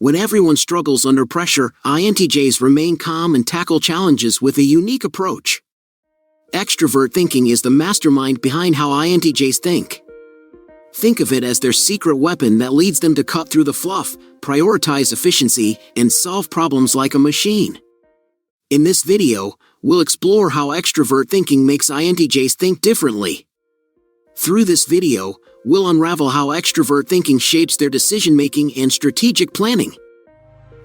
When everyone struggles under pressure, INTJs remain calm and tackle challenges with a unique approach. Extrovert thinking is the mastermind behind how INTJs think. Think of it as their secret weapon that leads them to cut through the fluff, prioritize efficiency, and solve problems like a machine. In this video, we'll explore how extrovert thinking makes INTJs think differently. Through this video, we'll unravel how extrovert thinking shapes their decision-making and strategic planning.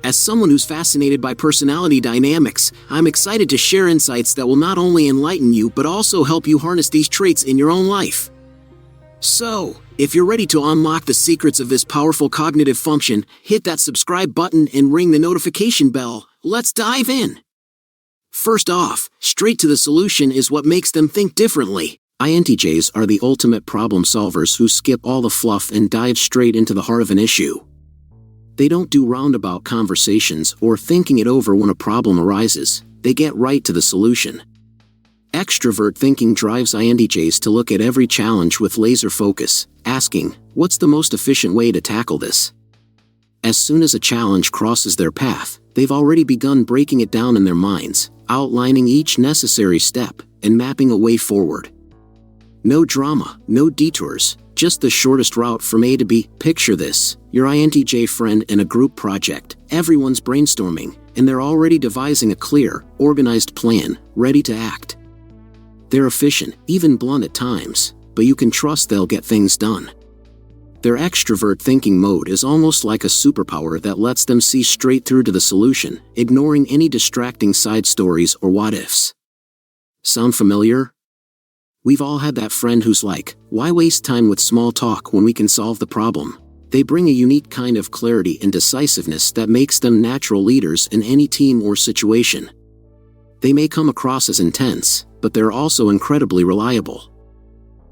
As someone who's fascinated by personality dynamics, I'm excited to share insights that will not only enlighten you but also help you harness these traits in your own life. So, if you're ready to unlock the secrets of this powerful cognitive function, hit that subscribe button and ring the notification bell. Let's dive in. First off, straight to the solution is what makes them think differently. INTJs are the ultimate problem solvers who skip all the fluff and dive straight into the heart of an issue. They don't do roundabout conversations or thinking it over when a problem arises. They get right to the solution. Extrovert thinking drives INTJs to look at every challenge with laser focus, asking, what's the most efficient way to tackle this? As soon as a challenge crosses their path, they've already begun breaking it down in their minds, outlining each necessary step, and mapping a way forward. No drama, no detours, just the shortest route from A to B. Picture this, your INTJ friend in a group project. Everyone's brainstorming, and they're already devising a clear, organized plan, ready to act. They're efficient, even blunt at times, but you can trust they'll get things done. Their extrovert thinking mode is almost like a superpower that lets them see straight through to the solution, ignoring any distracting side stories or what-ifs. Sound familiar? We've all had that friend who's like, why waste time with small talk when we can solve the problem? They bring a unique kind of clarity and decisiveness that makes them natural leaders in any team or situation. They may come across as intense, but they're also incredibly reliable.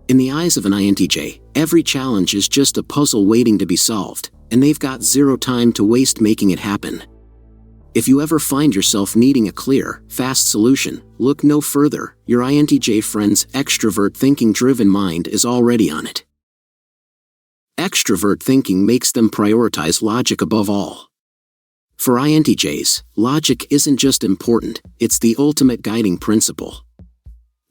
In the eyes of an INTJ, every challenge is just a puzzle waiting to be solved, and they've got zero time to waste making it happen. If you ever find yourself needing a clear, fast solution, look no further. Your INTJ friend's extrovert thinking-driven mind is already on it. Extrovert thinking makes them prioritize logic above all. For INTJs, logic isn't just important, it's the ultimate guiding principle.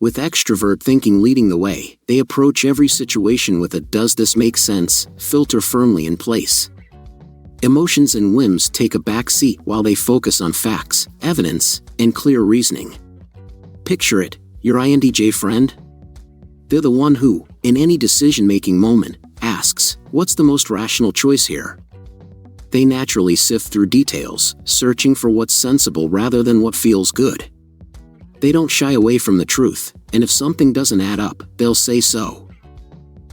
With extrovert thinking leading the way, they approach every situation with a "does this make sense?" filter firmly in place. Emotions and whims take a back seat while they focus on facts, evidence, and clear reasoning. Picture it, your INTJ friend? They're the one who, in any decision-making moment, asks, what's the most rational choice here? They naturally sift through details, searching for what's sensible rather than what feels good. They don't shy away from the truth, and if something doesn't add up, they'll say so.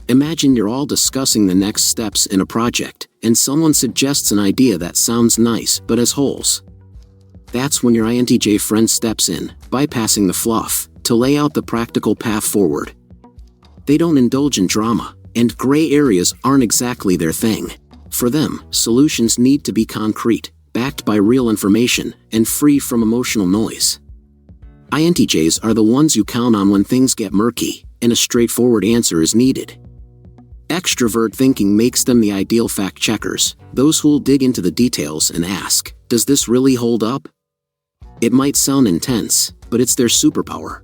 Imagine you're all discussing the next steps in a project, and someone suggests an idea that sounds nice but has holes. That's when your INTJ friend steps in, bypassing the fluff, to lay out the practical path forward. They don't indulge in drama, and gray areas aren't exactly their thing. For them, solutions need to be concrete, backed by real information, and free from emotional noise. INTJs are the ones you count on when things get murky, and a straightforward answer is needed. Extrovert thinking makes them the ideal fact-checkers, those who'll dig into the details and ask, does this really hold up? It might sound intense, but it's their superpower.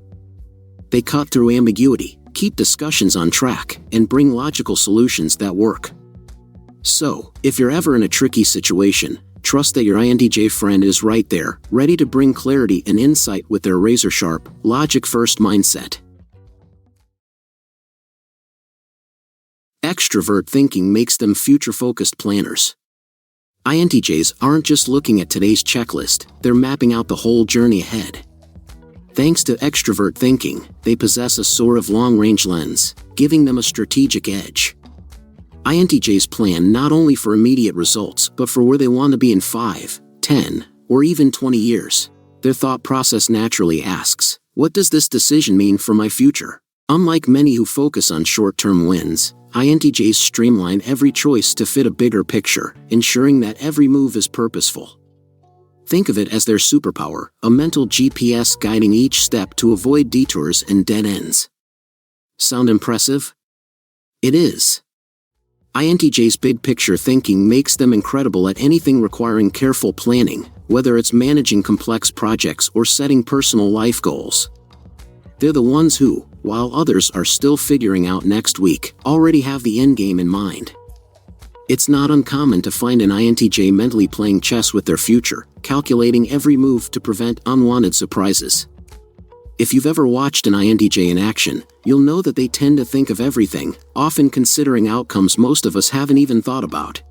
They cut through ambiguity, keep discussions on track, and bring logical solutions that work. So, if you're ever in a tricky situation, trust that your INTJ friend is right there, ready to bring clarity and insight with their razor-sharp, logic-first mindset. Extrovert thinking makes them future-focused planners. INTJs aren't just looking at today's checklist, they're mapping out the whole journey ahead. Thanks to extrovert thinking, they possess a sort of long-range lens, giving them a strategic edge. INTJs plan not only for immediate results but for where they want to be in 5, 10, or even 20 years. Their thought process naturally asks, what does this decision mean for my future? Unlike many who focus on short-term wins, INTJs streamline every choice to fit a bigger picture, ensuring that every move is purposeful. Think of it as their superpower, a mental GPS guiding each step to avoid detours and dead ends. Sound impressive? It is. INTJ's big picture thinking makes them incredible at anything requiring careful planning, whether it's managing complex projects or setting personal life goals. They're the ones who, while others are still figuring out next week, already have the endgame in mind. It's not uncommon to find an INTJ mentally playing chess with their future, calculating every move to prevent unwanted surprises. If you've ever watched an INTJ in action, you'll know that they tend to think of everything, often considering outcomes most of us haven't even thought about.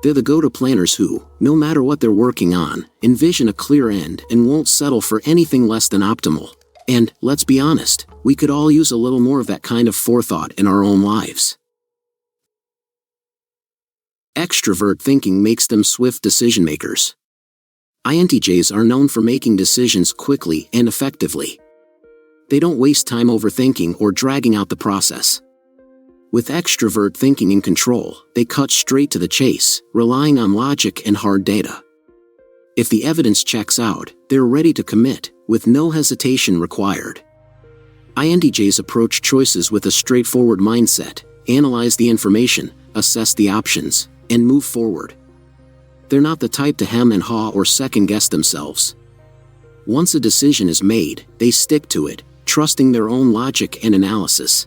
They're the go-to planners who, no matter what they're working on, envision a clear end and won't settle for anything less than optimal. And, let's be honest, we could all use a little more of that kind of forethought in our own lives. Extrovert thinking makes them swift decision makers. INTJs are known for making decisions quickly and effectively. They don't waste time overthinking or dragging out the process. With extrovert thinking in control, they cut straight to the chase, relying on logic and hard data. If the evidence checks out, they're ready to commit, with no hesitation required. INTJs approach choices with a straightforward mindset, analyze the information, assess the options, and move forward. They're not the type to hem and haw or second-guess themselves. Once a decision is made, they stick to it, trusting their own logic and analysis.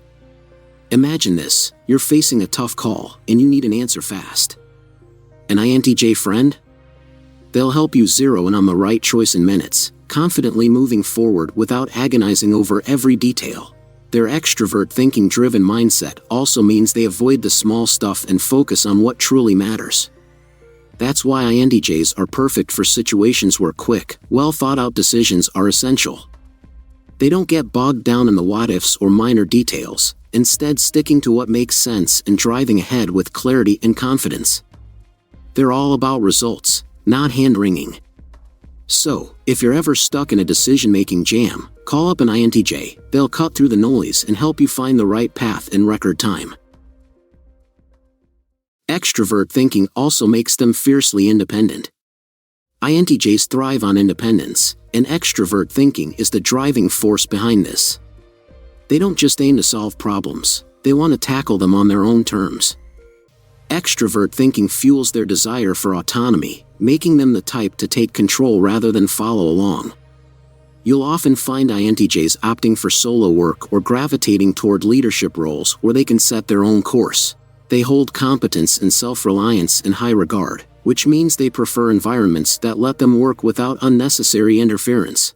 Imagine this: you're facing a tough call, and you need an answer fast. An INTJ friend? They'll help you zero in on the right choice in minutes, confidently moving forward without agonizing over every detail. Their extrovert thinking-driven mindset also means they avoid the small stuff and focus on what truly matters. That's why INTJs are perfect for situations where quick, well-thought-out decisions are essential. They don't get bogged down in the what-ifs or minor details, instead sticking to what makes sense and driving ahead with clarity and confidence. They're all about results, not hand-wringing. So, if you're ever stuck in a decision-making jam, call up an INTJ. They'll cut through the noise and help you find the right path in record time. Extrovert thinking also makes them fiercely independent. INTJs thrive on independence, and extrovert thinking is the driving force behind this. They don't just aim to solve problems, they want to tackle them on their own terms. Extrovert thinking fuels their desire for autonomy, making them the type to take control rather than follow along. You'll often find INTJs opting for solo work or gravitating toward leadership roles where they can set their own course. They hold competence and self-reliance in high regard, which means they prefer environments that let them work without unnecessary interference.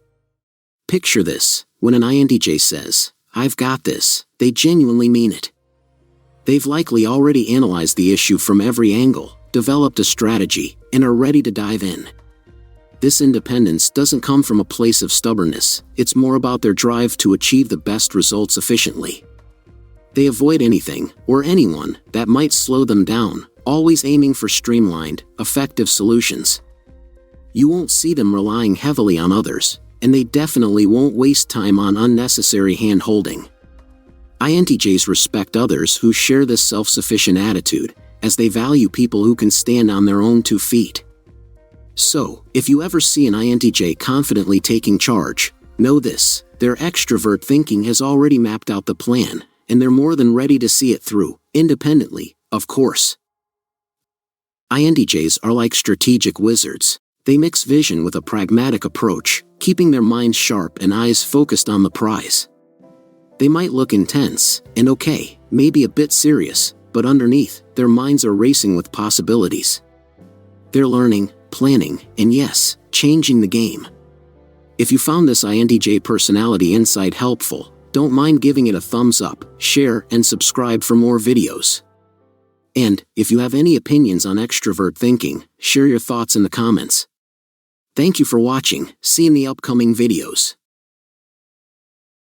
Picture this: when an INTJ says, "I've got this," they genuinely mean it. They've likely already analyzed the issue from every angle, developed a strategy, and are ready to dive in. This independence doesn't come from a place of stubbornness, it's more about their drive to achieve the best results efficiently. They avoid anything, or anyone, that might slow them down, always aiming for streamlined, effective solutions. You won't see them relying heavily on others, and they definitely won't waste time on unnecessary hand-holding. INTJs respect others who share this self-sufficient attitude, as they value people who can stand on their own 2 feet. So, if you ever see an INTJ confidently taking charge, know this: their extrovert thinking has already mapped out the plan, and they're more than ready to see it through, independently, of course. INTJs are like strategic wizards. They mix vision with a pragmatic approach, keeping their minds sharp and eyes focused on the prize. They might look intense, and maybe a bit serious, but underneath, their minds are racing with possibilities. They're learning, planning, and yes, changing the game. If you found this INTJ personality insight helpful, don't mind giving it a thumbs up, share, and subscribe for more videos. And, if you have any opinions on extrovert thinking, share your thoughts in the comments. Thank you for watching. See you in the upcoming videos.